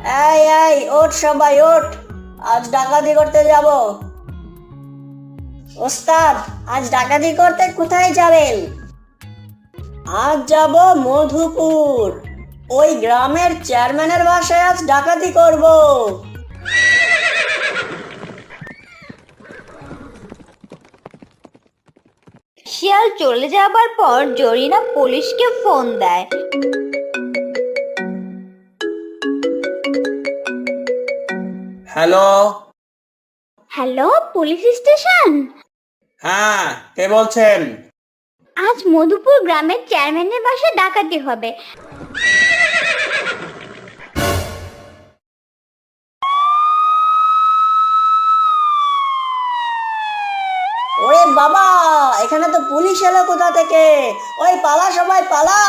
এই এই ওঠ সবাই ওঠ, আজ ডাকাতি করতে যাব। ওস্তাদ, আজ ডাকাতি করতে কোথায় যাবেন? আজ যাব মধুপুর, ওই গ্রামের চেয়ারম্যানের বাসায় আজ ডাকাতি করব। শিয়াল চলে যাবার পর জরিনা পুলিশকে ফোন দেয়। হ্যালো। Hello, police station? হ্যাঁ, কে বলছেন? আজ মধুপুর গ্রামের চেয়ারম্যানের বাসায় ডাকাতি হবে। ওরে বাবা, এখানে তো পুলিশ এলো কোথা থেকে? ওই পালা সবাই পালা।